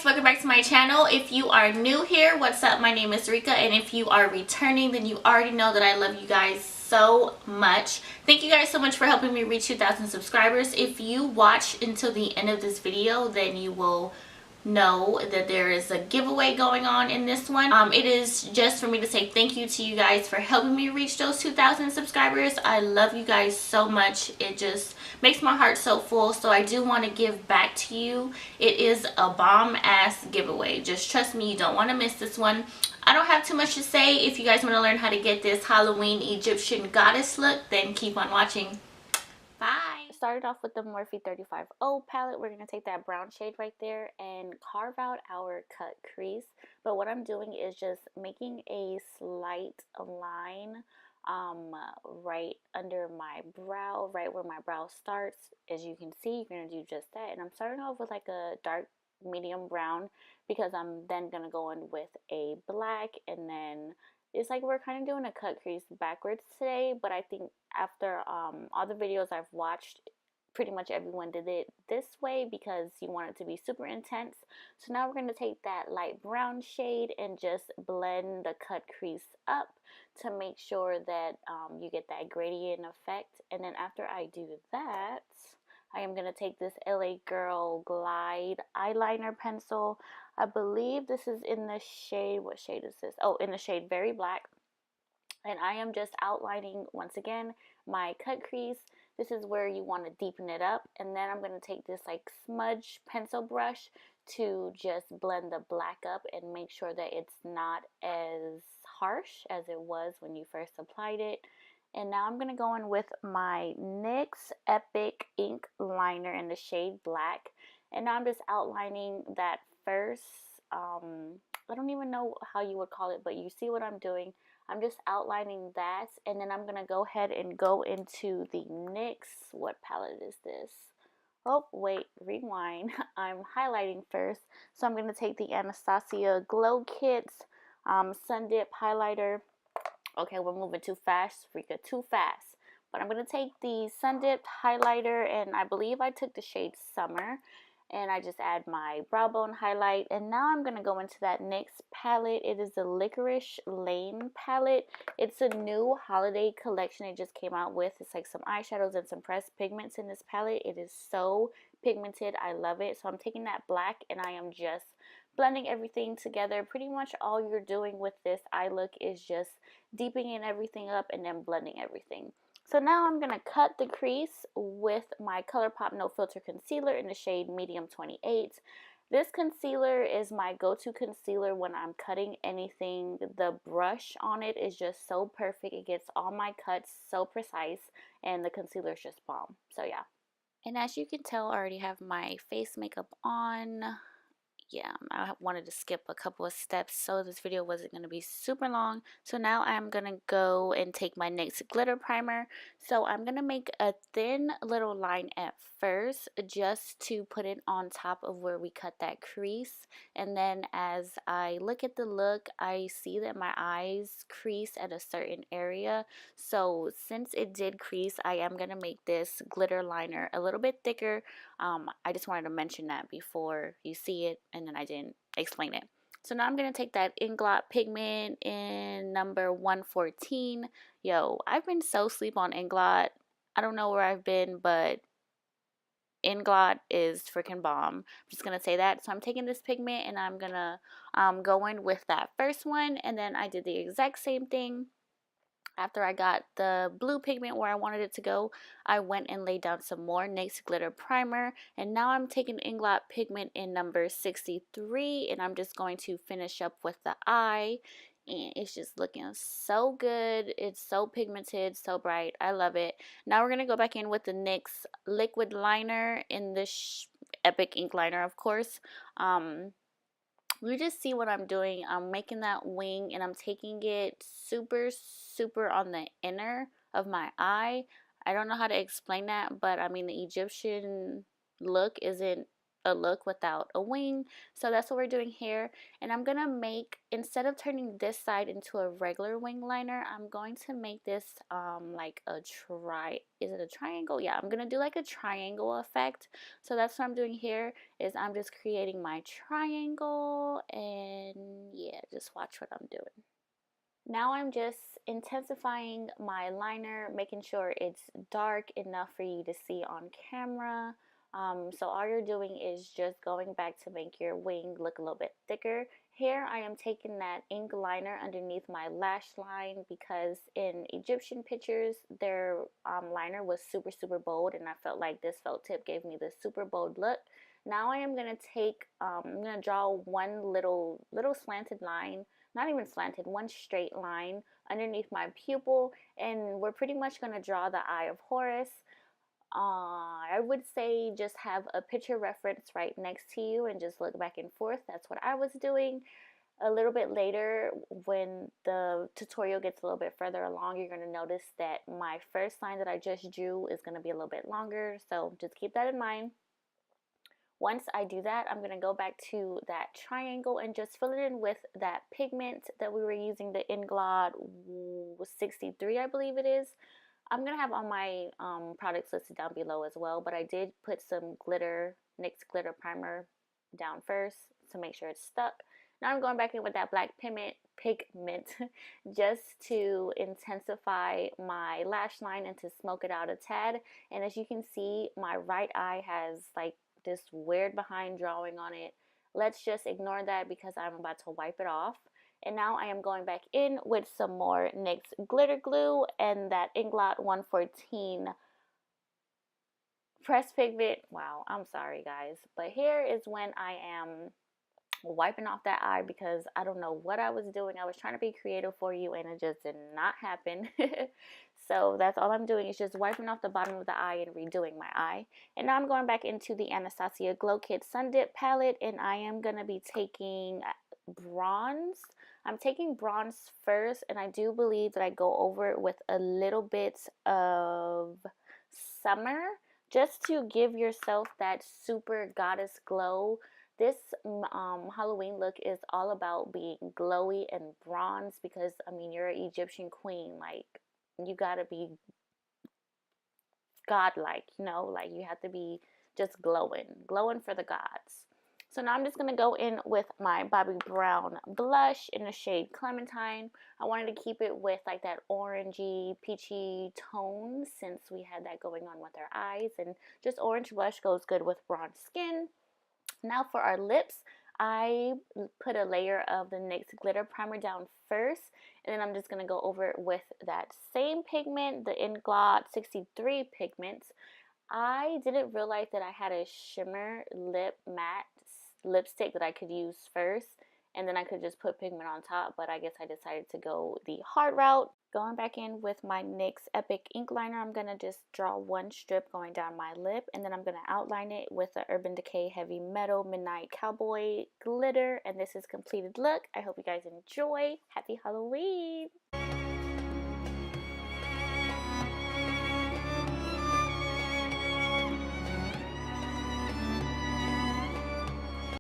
guys, welcome back to my channel. If you are new here, what's up? My name is Reika, and if you are returning, then you already know that I love you guys so much. Thank you guys so much for helping me reach 2,000 subscribers. If you watch until the end of this video, then you will know that there is a giveaway going on in this one. It is just for me to say thank you to you guys for helping me reach those 2,000 subscribers. I love you guys so much. It just makes my heart so full, so I do want to give back to you. It is a bomb ass giveaway. Just trust me, you don't want to miss this one. I don't have too much to say. If you guys want to learn how to get this Halloween Egyptian goddess look, then keep on watching. Bye. Started off with the Morphe 35O palette. We're going to take that brown shade right there and carve out our cut crease. But what I'm doing is just making a slight line right under my brow, right where my brow starts. As you can see, you're going to do just that. And I'm starting off with like a dark medium brown because I'm then going to go in with a black, and then it's like we're kind of doing a cut crease backwards today, but I think after all the videos I've watched, pretty much everyone did it this way because you want it to be super intense. So now we're going to take that light brown shade and just blend the cut crease up to make sure that you get that gradient effect. And then after I do that, I am going to take this L.A Girl Glide eyeliner pencil. I believe this is in the shade, what shade is this? Oh, in the shade Very Black. And I am just outlining, once again, my cut crease. This is where you want to deepen it up. And then I'm going to take this like smudge pencil brush to just blend the black up and make sure that it's not as harsh as it was when you first applied it. And now I'm going to go in with my NYX Epic Ink Liner in the shade Black. And now I'm just outlining that first, I don't even know how you would call it, but you see what I'm doing. I'm just outlining that, and then I'm going to go ahead and go into the NYX, what palette is this? Oh, wait, rewind. I'm highlighting first. So I'm going to take the Anastasia Glow Kit Sundipped highlighter. Okay, we're moving too fast, Rika, too fast. But I'm going to take the Sundipped highlighter, and I believe I took the shade Summer. And I just add my brow bone highlight. And now I'm going to go into that NYX palette. It is the Licorice Lane palette. It's a new holiday collection it just came out with. It's like some eyeshadows and some pressed pigments in this palette. It is so pigmented. I love it. So I'm taking that black and I am just blending everything together. Pretty much all you're doing with this eye look is just deepening everything up and then blending everything. So now I'm going to cut the crease with my ColourPop No Filter Concealer in the shade Medium 28. This concealer is my go-to concealer when I'm cutting anything. The brush on it is just so perfect. It gets all my cuts so precise, and the concealer is just bomb. So yeah. And as you can tell, I already have my face makeup on. Yeah, I wanted to skip a couple of steps so this video wasn't going to be super long. So now I'm going to go and take my NYX Glitter Primer. So I'm going to make a thin little line at first just to put it on top of where we cut that crease. And then as I look at the look, I see that my eyes crease at a certain area. So since it did crease, I am going to make this glitter liner a little bit thicker. I just wanted to mention that before you see it, and then I didn't explain it. So now I'm going to take that Inglot Pigment in number 114. Yo, I've been so sleep on Inglot. I don't know where I've been, but Inglot is freaking bomb. I'm just going to say that. So I'm taking this pigment and I'm going to go in with that first one, and then I did the exact same thing. After I got the blue pigment where I wanted it to go, I went and laid down some more NYX Glitter Primer. And now I'm taking Inglot Pigment in number 63. And I'm just going to finish up with the eye. And it's just looking so good. It's so pigmented, so bright. I love it. Now we're going to go back in with the NYX Liquid Liner in this Epic Ink Liner, of course. You just see what I'm doing. I'm making that wing and I'm taking it super on the inner of my eye. I don't know how to explain that, but I mean the Egyptian look isn't a look without a wing. So that's what we're doing here. And I'm gonna make, instead of turning this side into a regular wing liner, I'm going to make this like a is it a triangle? Yeah, I'm gonna do like a triangle effect. So that's what I'm doing here, is I'm just creating my triangle, and yeah, just watch what I'm doing. Now I'm just intensifying my liner, making sure it's dark enough for you to see on camera. So all you're doing is just going back to make your wing look a little bit thicker. Here I am taking that ink liner underneath my lash line, because in Egyptian pictures their liner was super bold, and I felt like this felt tip gave me this super bold look. Now I am going to take, I'm going to draw one little slanted line, not even slanted, one straight line underneath my pupil, and we're pretty much going to draw the eye of Horus. I would say just have a picture reference right next to you and just look back and forth. That's what I was doing. A little bit later, when the tutorial gets a little bit further along, you're going to notice that my first line that I just drew is going to be a little bit longer, so just keep that in mind. Once I do that, I'm going to go back to that triangle and just fill it in with that pigment that we were using, the Inglot 63, I believe it is. I'm going to have all my products listed down below as well, but I did put some glitter, NYX Glitter Primer down first to make sure it's stuck. Now I'm going back in with that black pigment just to intensify my lash line and to smoke it out a tad. And as you can see, my right eye has like this weird behind drawing on it. Let's just ignore that because I'm about to wipe it off. And now I am going back in with some more NYX glitter glue and that Inglot 114 pressed pigment. Wow, I'm sorry guys, but here is when I am wiping off that eye, because I don't know what I was doing. I was trying to be creative for you and it just did not happen. So that's all I'm doing, is just wiping off the bottom of the eye and redoing my eye. And now I'm going back into the Anastasia Glow Kit Sundipped palette, and I am going to be taking bronze. I'm taking bronze first, and I do believe that I go over it with a little bit of summer, just to give yourself that super goddess glow. This Halloween look is all about being glowy and bronze, because I mean, you're an Egyptian queen, like you gotta be godlike, you know, like you have to be just glowing for the gods. So now I'm just going to go in with my Bobbi Brown Blush in the shade Clementine. I wanted to keep it with like that orangey, peachy tone, since we had that going on with our eyes, and just orange blush goes good with bronze skin. Now for our lips, I put a layer of the NYX Glitter Primer down first, and then I'm just going to go over it with that same pigment, the Inglot 63 pigment. I didn't realize that I had a shimmer lip matte lipstick that I could use first, and then I could just put pigment on top, but I guess I decided to go the hard route. Going back in with my NYX Epic Ink Liner, I'm going to just draw one strip going down my lip, and then I'm going to outline it with the Urban Decay Heavy Metal Midnight Cowboy Glitter, and this is completed look. I hope you guys enjoy. Happy Halloween!